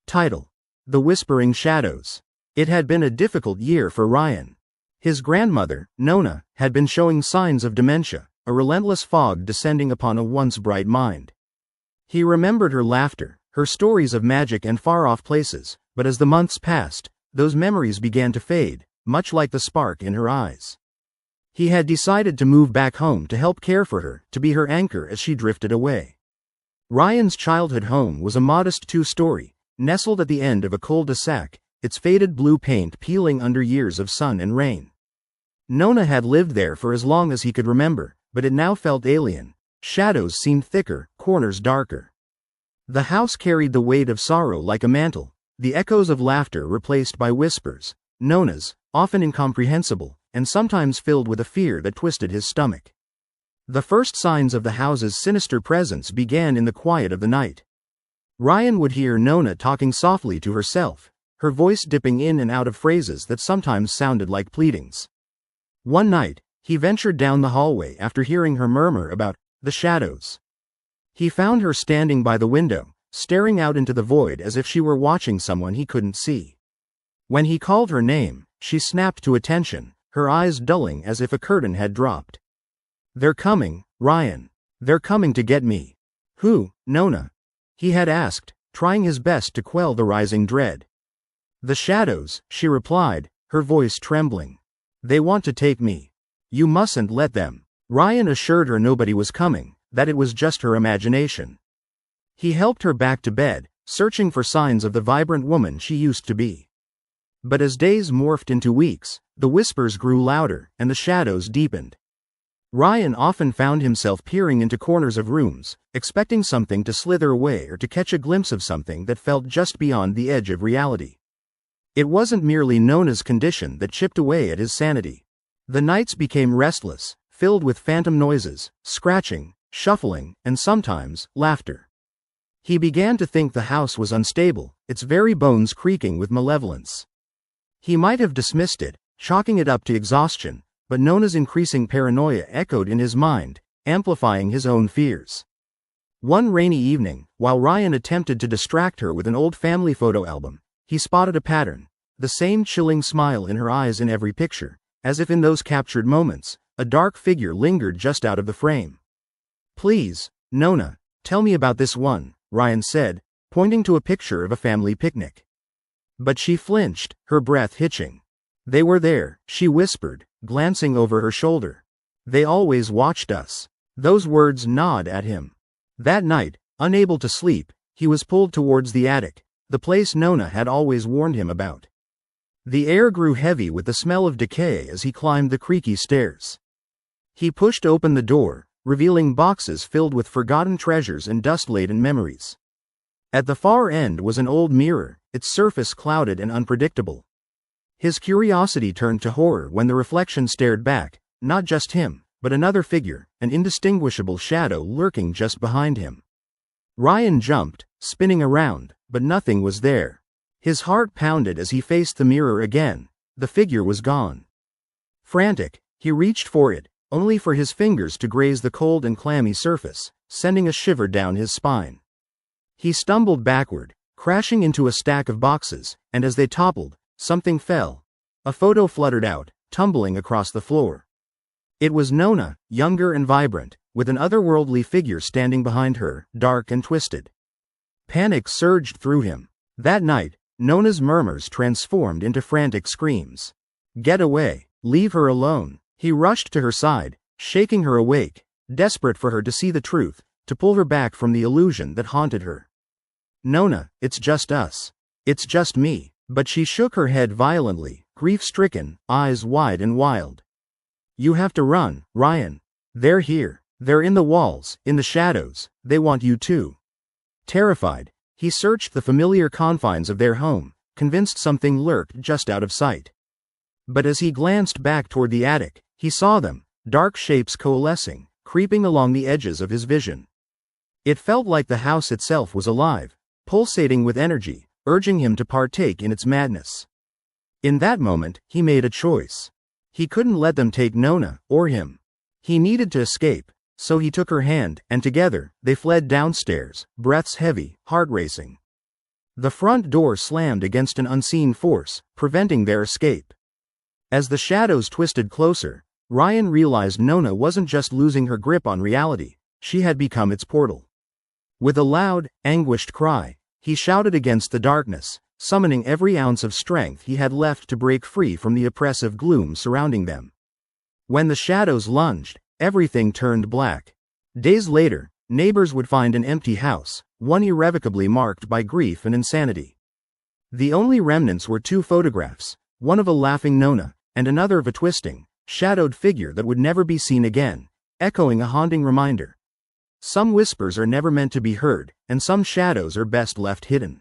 Title: The Whispering Shadows. It had been a difficult year for Ryan. His grandmother, Nona, had been showing signs of dementia, a relentless fog descending upon a once bright mind. He remembered her laughter, her stories of magic and far-off places, but as the months passed, those memories began to fade, much like the spark in her eyes. He had decided to move back home to help care for her, to be her anchor as she drifted away. Ryan's childhood home was a modest two-story, nestled at the end of a cul-de-sac, its faded blue paint peeling under years of sun and rain. Nona had lived there for as long as he could remember, but it now felt alien. Shadows seemed thicker, corners darker. The house carried the weight of sorrow like a mantle, the echoes of laughter replaced by whispers, Nona's, often incomprehensible, and sometimes filled with a fear that twisted his stomach. The first signs of the house's sinister presence began in the quiet of the night. Ryan would hear Nona talking softly to herself, her voice dipping in and out of phrases that sometimes sounded like pleadings. One night, he ventured down the hallway after hearing her murmur about the shadows. He found her standing by the window, staring out into the void as if she were watching someone he couldn't see. When he called her name, she snapped to attention, her eyes dulling as if a curtain had dropped. "They're coming, Ryan. They're coming to get me." "Who, Nona?" he had asked, trying his best to quell the rising dread. "The shadows," she replied, her voice trembling. "They want to take me. You mustn't let them." Ryan assured her nobody was coming, that it was just her imagination. He helped her back to bed, searching for signs of the vibrant woman she used to be. But as days morphed into weeks, the whispers grew louder, and the shadows deepened. Ryan often found himself peering into corners of rooms, expecting something to slither away or to catch a glimpse of something that felt just beyond the edge of reality. It wasn't merely Nona's condition that chipped away at his sanity. The nights became restless, filled with phantom noises, scratching, shuffling, and sometimes, laughter. He began to think the house was unstable, its very bones creaking with malevolence. He might have dismissed it, chalking it up to exhaustion, but Nona's increasing paranoia echoed in his mind, amplifying his own fears. One rainy evening, while Ryan attempted to distract her with an old family photo album, he spotted a pattern, the same chilling smile in her eyes in every picture, as if in those captured moments, a dark figure lingered just out of the frame. "Please, Nona, tell me about this one," Ryan said, pointing to a picture of a family picnic. But she flinched, her breath hitching. "They were there," she whispered, glancing over her shoulder. "They always watched us." Those words gnawed at him. That night, unable to sleep, he was pulled towards the attic, the place Nona had always warned him about. The air grew heavy with the smell of decay as he climbed the creaky stairs. He pushed open the door, revealing boxes filled with forgotten treasures and dust-laden memories. At the far end was an old mirror, its surface clouded and unpredictable. His curiosity turned to horror when the reflection stared back, not just him, but another figure, an indistinguishable shadow lurking just behind him. Ryan jumped, spinning around, but nothing was there. His heart pounded as he faced the mirror again. The figure was gone. Frantic, he reached for it, only for his fingers to graze the cold and clammy surface, sending a shiver down his spine. He stumbled backward, crashing into a stack of boxes, and as they toppled, something fell. A photo fluttered out, tumbling across the floor. It was Nona, younger and vibrant, with an otherworldly figure standing behind her, dark and twisted. Panic surged through him. That night, Nona's murmurs transformed into frantic screams. "Get away! Leave her alone!" He rushed to her side, shaking her awake, desperate for her to see the truth, to pull her back from the illusion that haunted her. "Nona, it's just us. It's just me." But she shook her head violently, grief-stricken, eyes wide and wild. "You have to run, Ryan. They're here. They're in the walls, in the shadows. They want you too." Terrified, he searched the familiar confines of their home, convinced something lurked just out of sight. But as he glanced back toward the attic, he saw them, dark shapes coalescing, creeping along the edges of his vision. It felt like the house itself was alive, pulsating with energy, urging him to partake in its madness. In that moment, he made a choice. He couldn't let them take Nona, or him. He needed to escape, so he took her hand, and together, they fled downstairs, breaths heavy, heart racing. The front door slammed against an unseen force, preventing their escape. As the shadows twisted closer, Ryan realized Nona wasn't just losing her grip on reality, she had become its portal. With a loud, anguished cry, he shouted against the darkness, summoning every ounce of strength he had left to break free from the oppressive gloom surrounding them. When the shadows lunged, everything turned black. Days later, neighbors would find an empty house, one irrevocably marked by grief and insanity. The only remnants were two photographs, one of a laughing Nona, and another of a twisting, shadowed figure that would never be seen again, echoing a haunting reminder. Some whispers are never meant to be heard, and some shadows are best left hidden.